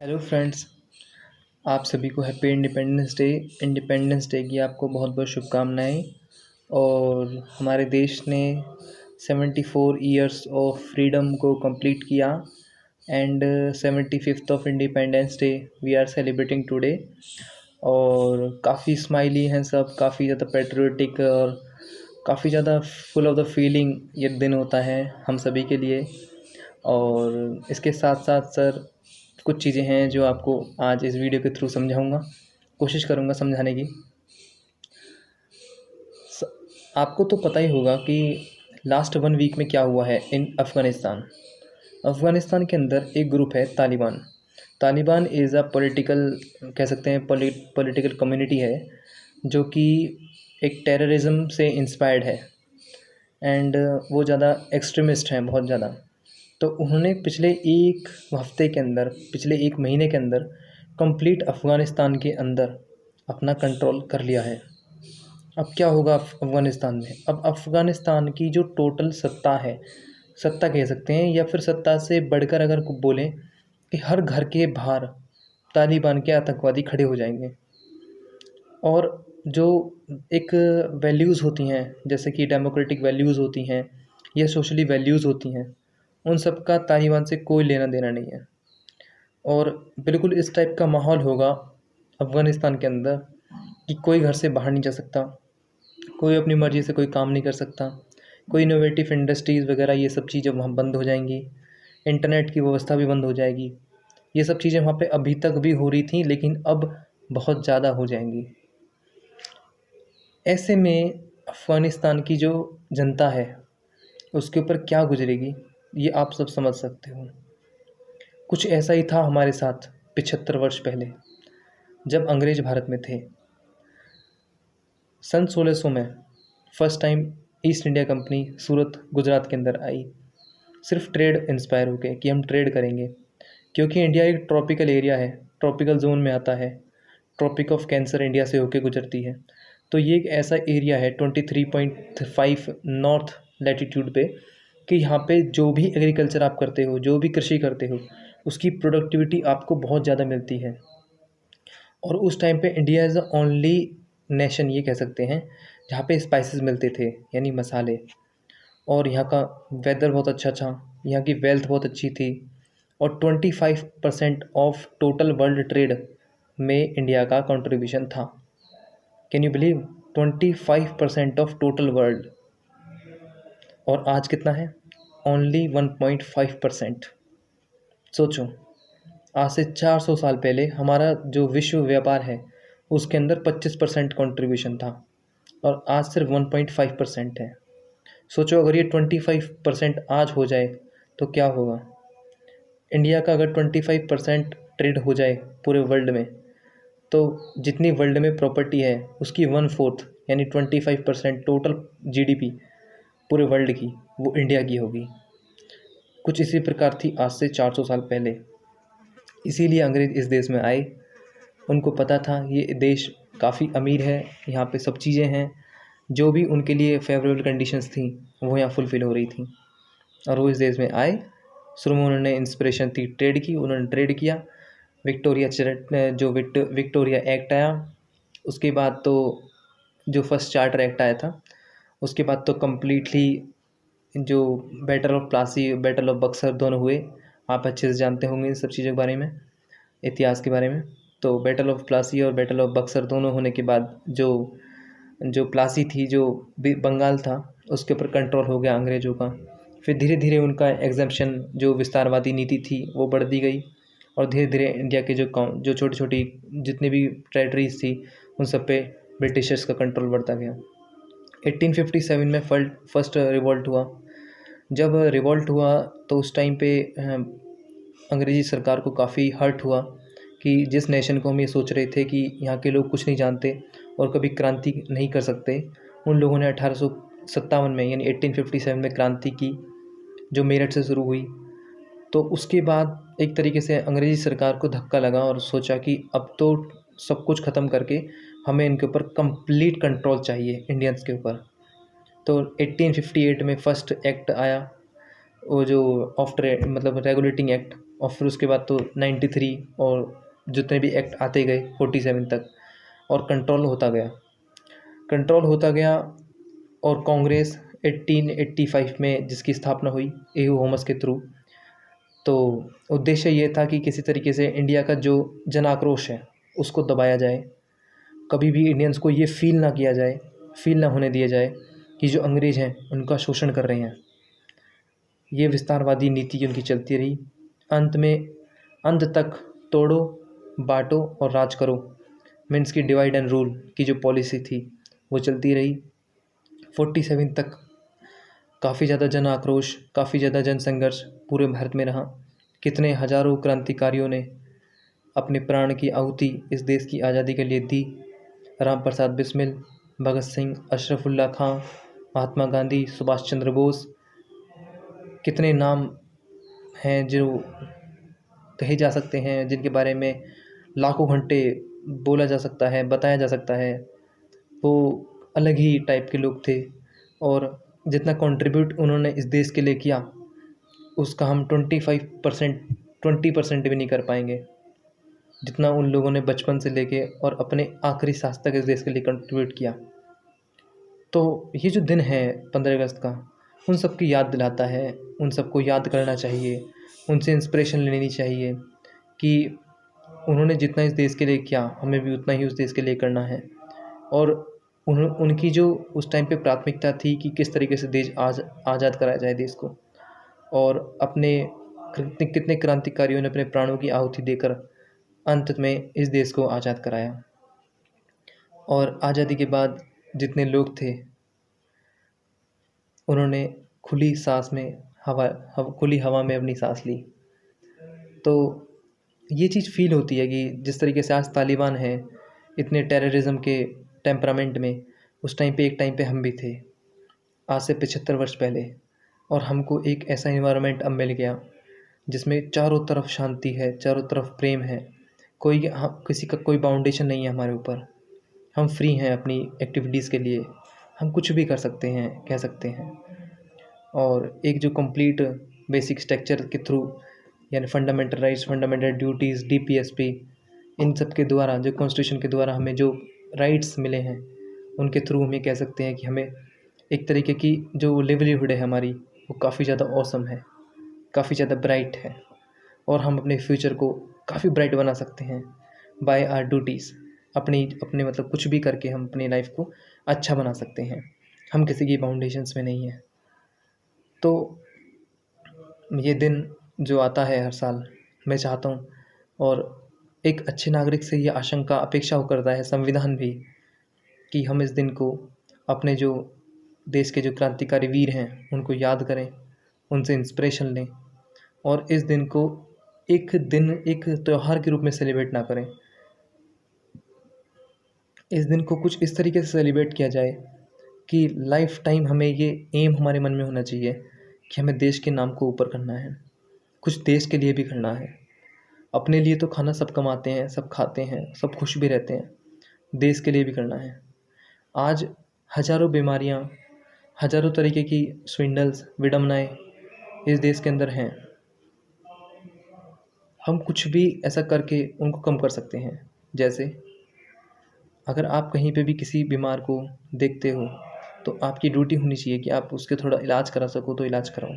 Hello friends. आप सभी को हैप्पी इंडिपेंडेंस डे की आपको बहुत बहुत शुभकामनाएं। और हमारे देश ने 74 इयर्स ऑफ फ्रीडम को कंप्लीट किया and 75th of independence day we are celebrating today. और काफ़ी स्माइली हैं सब, काफ़ी ज़्यादा पेट्रियोटिक और काफ़ी ज़्यादा फुल ऑफ द फीलिंग ये दिन होता है हम सभी के लिए। और इसके साथ साथ सर कुछ चीज़ें हैं जो आपको आज इस वीडियो के थ्रू समझाऊंगा, कोशिश करूंगा समझाने की। आपको तो पता ही होगा कि लास्ट 1 वीक में क्या हुआ है इन अफ़गानिस्तान। अफ़गानिस्तान के अंदर एक ग्रुप है Taliban. Taliban is a political, कह सकते हैं पॉलिटिकल कम्युनिटी है जो कि एक टेररिज्म से इंस्पायर्ड है एंड वो ज़्यादा एक्सट्रीमिस्ट हैं, बहुत ज़्यादा। तो उन्होंने पिछले एक हफ्ते के अंदर, पिछले एक महीने के अंदर कंप्लीट अफ़गानिस्तान के अंदर अपना कंट्रोल कर लिया है। अब क्या होगा अफ़गानिस्तान में? अब अफ़गानिस्तान की जो टोटल सत्ता है, सत्ता कह सकते हैं या फिर सत्ता से बढ़कर अगर को बोलें कि हर घर के बाहर तालिबान के आतंकवादी खड़े हो जाएंगे। और जो एक वैल्यूज़ होती हैं, जैसे कि डेमोक्रेटिक वैल्यूज़ होती हैं या सोशली वैल्यूज़ होती हैं, उन सब का तालिबान से कोई लेना देना नहीं है। और बिल्कुल इस टाइप का माहौल होगा अफ़गानिस्तान के अंदर कि कोई घर से बाहर नहीं जा सकता, कोई अपनी मर्ज़ी से कोई काम नहीं कर सकता, कोई इनोवेटिव इंडस्ट्रीज़ वगैरह ये सब चीज़ें वहाँ बंद हो जाएंगी, इंटरनेट की व्यवस्था भी बंद हो जाएगी। ये सब चीज़ें वहाँ पे अभी तक भी हो रही थी लेकिन अब बहुत ज़्यादा हो जाएंगी। ऐसे में अफ़गानिस्तान की जो जनता है उसके ऊपर क्या गुजरेगी ये आप सब समझ सकते हो। कुछ ऐसा ही था हमारे साथ 75 वर्ष पहले जब अंग्रेज़ भारत में थे। सन 1600 में first time East India Company Surat Gujarat के अंदर आई, सिर्फ ट्रेड इंस्पायर होके कि हम ट्रेड करेंगे, क्योंकि इंडिया एक ट्रॉपिकल एरिया है, ट्रॉपिकल जोन में आता है, ट्रॉपिक ऑफ कैंसर इंडिया से होके गुजरती है। तो ये एक ऐसा एरिया है 23.5 नॉर्थ लैटिट्यूड पे कि यहाँ पे जो भी एग्रीकल्चर आप करते हो, जो भी कृषि करते हो, उसकी प्रोडक्टिविटी आपको बहुत ज़्यादा मिलती है। और उस टाइम पे India is the only nation ये कह सकते हैं जहाँ पे स्पाइसेस मिलते थे, यानी मसाले। और यहाँ का वेदर बहुत अच्छा था, यहाँ की वेल्थ बहुत अच्छी थी। और 25% ऑफ टोटल वर्ल्ड ट्रेड में इंडिया का कंट्रीब्यूशन था। Can you believe? 25% of total world. और आज कितना है? ओनली 1.5%। सोचो, आज से 400 साल पहले हमारा जो विश्व व्यापार है उसके अंदर 25% कंट्रीब्यूशन था और आज सिर्फ 1.5% है। सोचो, अगर ये 25% आज हो जाए तो क्या होगा। इंडिया का अगर 25% ट्रेड हो जाए पूरे वर्ल्ड में, तो जितनी वर्ल्ड में प्रॉपर्टी है उसकी 1/4 यानी 25% टोटल जीडीपी पूरे वर्ल्ड की वो इंडिया की होगी। कुछ इसी प्रकार थी आज से 400 साल पहले। इसीलिए अंग्रेज़ इस देश में आए। उनको पता था ये देश काफ़ी अमीर है, यहाँ पे सब चीज़ें हैं, जो भी उनके लिए फेवरेबल कंडीशंस थी वो यहाँ फुलफ़िल हो रही थी। और वो इस देश में आए। शुरू में उन्होंने इंस्पिरेशन थी ट्रेड की, उन्होंने ट्रेड किया। विक्टोरिया एक्ट आया, उसके बाद तो जो फर्स्ट चार्टर एक्ट आया था, उसके बाद तो कम्प्लीटली जो battle of Plassey, battle of Buxar दोनों हुए। आप अच्छे से जानते होंगे इन सब चीज़ों के बारे में, इतिहास के बारे में। तो बैटल ऑफ प्लासी और बैटल ऑफ बक्सर दोनों होने के बाद जो जो प्लासी थी, जो बंगाल था, उसके ऊपर कंट्रोल हो गया अंग्रेज़ों का। फिर धीरे धीरे उनका एग्जाम्पशन, जो विस्तारवादी नीति थी वो बढ़ दी गई और धीरे धीरे इंडिया के जो छोटी छोटी जितनी भी टेरिटरीज थी उन सब पे ब्रिटिशर्स का कंट्रोल बढ़ता गया। 1857 में फर्स्ट रिवॉल्ट हुआ। जब रिवॉल्ट हुआ तो उस टाइम पे अंग्रेज़ी सरकार को काफ़ी हर्ट हुआ कि जिस नेशन को हम ये सोच रहे थे कि यहाँ के लोग कुछ नहीं जानते और कभी क्रांति नहीं कर सकते, उन लोगों ने 1857 में यानी 1857 में क्रांति की, जो मेरठ से शुरू हुई। तो उसके बाद एक तरीके से अंग्रेज़ी सरकार को धक्का लगा और सोचा कि अब तो सब कुछ ख़त्म करके हमें इनके ऊपर कंप्लीट कंट्रोल चाहिए, इंडियंस के ऊपर। तो 1858 में फर्स्ट एक्ट आया, वो जो ऑफ ट्रेड मतलब रेगुलेटिंग एक्ट और फिर उसके बाद तो 93 और जितने भी एक्ट आते गए 47 तक, और कंट्रोल होता गया। और कांग्रेस 1885 में जिसकी स्थापना हुई एहू होमस के थ्रू, तो उद्देश्य ये था कि किसी तरीके से इंडिया का जो जन आक्रोश है उसको दबाया जाए। कभी भी इंडियंस को ये फील ना होने दिया जाए कि जो अंग्रेज़ हैं उनका शोषण कर रहे हैं। ये विस्तारवादी नीति उनकी चलती रही। अंत तक तोड़ो बांटो और राज करो, मीन्स की डिवाइड एंड रूल की जो पॉलिसी थी वो चलती रही 47 तक। काफ़ी ज़्यादा जन आक्रोश, काफ़ी ज़्यादा जन संघर्ष पूरे भारत में रहा। कितने हजारों क्रांतिकारियों ने अपने प्राण की आहुति इस देश की आज़ादी के लिए दी। राम प्रसाद बिस्मिल, भगत सिंह, अशरफुल्ला खां, महात्मा गांधी, सुभाष चंद्र बोस, कितने नाम हैं जो कहे जा सकते हैं, जिनके बारे में लाखों घंटे बोला जा सकता है, बताया जा सकता है। वो अलग ही टाइप के लोग थे और जितना कंट्रीब्यूट उन्होंने इस देश के लिए किया उसका हम 20% भी नहीं कर पाएंगे, जितना उन लोगों ने बचपन से लेके और अपने आखिरी सांस तक इस देश के लिए कंट्रीब्यूट किया। तो ये जो दिन है 15 अगस्त का, उन सब की याद दिलाता है। उन सबको याद करना चाहिए, उनसे इंस्पिरेशन लेनी चाहिए कि उन्होंने जितना इस देश के लिए किया हमें भी उतना ही उस देश के लिए करना है। और उनकी जो उस टाइम पे प्राथमिकता थी कि किस तरीके से देश आज़ाद कराया जाए देश को, और अपने कितने क्रांतिकारियों ने अपने प्राणों की आहुति देकर अंत में इस देश को आज़ाद कराया। और आज़ादी के बाद जितने लोग थे उन्होंने खुली हवा में अपनी सांस ली। तो ये चीज़ फील होती है कि जिस तरीके से आज तालिबान है इतने टेररिज्म के टेम्परामेंट में, उस टाइम पे एक टाइम पे हम भी थे आज से 75 वर्ष पहले। और हमको एक ऐसा इन्वायरमेंट अब मिल गया जिसमें चारों तरफ शांति है, चारों तरफ प्रेम है, किसी का कोई बाउंडेशन नहीं है हमारे ऊपर। हम फ्री हैं अपनी एक्टिविटीज़ के लिए, हम कुछ भी कर सकते हैं, कह सकते हैं। और एक जो कंप्लीट बेसिक स्ट्रक्चर के थ्रू, यानी fundamental rights, fundamental duties, DPSP, इन सब के द्वारा, जो कॉन्स्टिट्यूशन के द्वारा हमें जो राइट्स मिले हैं उनके थ्रू हम ये कह सकते हैं कि हमें एक तरीके की जो लिवलीहुड है हमारी वो काफ़ी ज़्यादा ऑसम है, काफ़ी ज़्यादा ब्राइट है। और हम अपने फ्यूचर को काफ़ी ब्राइट बना सकते हैं बाय आर ड्यूटीज़। अपने मतलब कुछ भी करके हम अपनी लाइफ को अच्छा बना सकते हैं, हम किसी की बाउंडेशंस में नहीं हैं। तो ये दिन जो आता है हर साल, मैं चाहता हूँ, और एक अच्छे नागरिक से ये अपेक्षा करता है संविधान भी, कि हम इस दिन को अपने जो देश के जो क्रांतिकारी वीर हैं उनको याद करें, उनसे इंस्पिरेशन लें, और इस दिन को एक त्यौहार के रूप में सेलिब्रेट ना करें। इस दिन को कुछ इस तरीके से सेलिब्रेट किया जाए कि लाइफ टाइम हमें ये एम हमारे मन में होना चाहिए कि हमें देश के नाम को ऊपर करना है, कुछ देश के लिए भी करना है। अपने लिए तो खाना सब कमाते हैं, सब खाते हैं, सब खुश भी रहते हैं, देश के लिए भी करना है। आज हज़ारों बीमारियां, हज़ारों तरीके की स्विंडल्स, विडंबनाएं इस देश के अंदर हैं। हम कुछ भी ऐसा करके उनको कम कर सकते हैं। जैसे अगर आप कहीं पे भी किसी बीमार को देखते हो तो आपकी ड्यूटी होनी चाहिए कि आप उसके थोड़ा इलाज करा सको तो इलाज कराओ।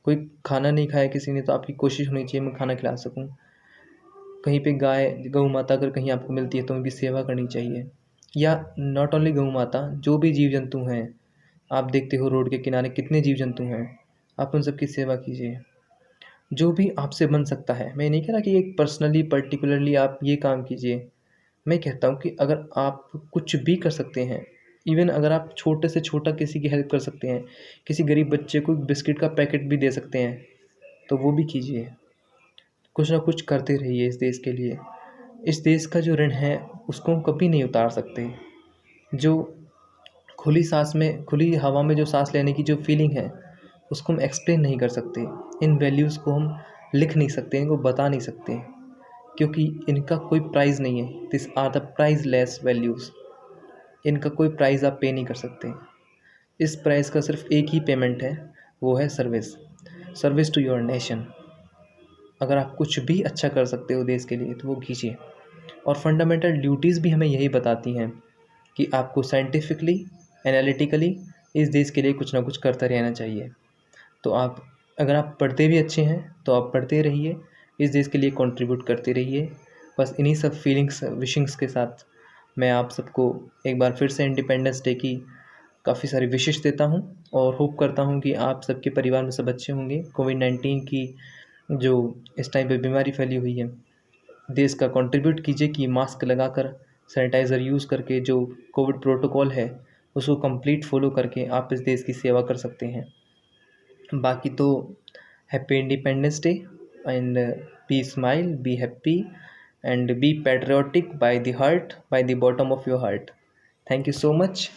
कोई खाना नहीं खाया किसी ने तो आपकी कोशिश होनी चाहिए मैं खाना खिला सकूं। कहीं पे गौ माता अगर कहीं आपको मिलती है तो उनकी सेवा करनी चाहिए। या नॉट ओनली गौ माता, जो भी जीव जंतु हैं, आप देखते हो रोड के किनारे कितने जीव जंतु हैं, आप उन सब की सेवा कीजिए। जो भी आपसे बन सकता है, मैं नहीं कह रहा कि एक पर्सनली पर्टिकुलरली आप ये काम कीजिए। मैं कहता हूँ कि अगर आप कुछ भी कर सकते हैं, इवन अगर आप छोटे से छोटा किसी की हेल्प कर सकते हैं, किसी गरीब बच्चे को बिस्किट का पैकेट भी दे सकते हैं, तो वो भी कीजिए। कुछ ना कुछ करते रहिए इस देश के लिए। इस देश का जो ऋण है उसको हम कभी नहीं उतार सकते। जो खुली हवा में जो सांस लेने की जो फीलिंग है उसको हम एक्सप्लेन नहीं कर सकते। इन वैल्यूज़ को हम लिख नहीं सकते, इनको बता नहीं सकते, क्योंकि इनका कोई प्राइस नहीं है। This are the priceless values. इनका कोई प्राइस आप पे नहीं कर सकते। इस प्राइस का सिर्फ एक ही पेमेंट है, वो है सर्विस टू योर नेशन। अगर आप कुछ भी अच्छा कर सकते हो देश के लिए तो वो कीजिए। और फंडामेंटल ड्यूटीज़ भी हमें यही बताती हैं कि आपको साइंटिफिकली, एनालिटिकली इस देश के लिए कुछ ना कुछ करता रहना चाहिए। तो आप, अगर आप पढ़ते भी अच्छे हैं तो आप पढ़ते रहिए, इस देश के लिए कंट्रीब्यूट करते रहिए। बस इन्हीं सब फीलिंग्स विशिंग्स के साथ मैं आप सबको एक बार फिर से इंडिपेंडेंस डे की काफ़ी सारी विशेष देता हूँ और होप करता हूँ कि आप सबके परिवार में सब अच्छे होंगे। कोविड-19 की जो इस टाइम पे बीमारी फैली हुई है, देश का कंट्रीब्यूट कीजिए कि मास्क लगाकर, सैनिटाइज़र यूज़ करके जो कोविड प्रोटोकॉल है उसको कंप्लीट फॉलो करके आप इस देश की सेवा कर सकते हैं। बाकी तो happy independence day and be smile, be happy and be patriotic by the heart, by the bottom of your heart. Thank you so much.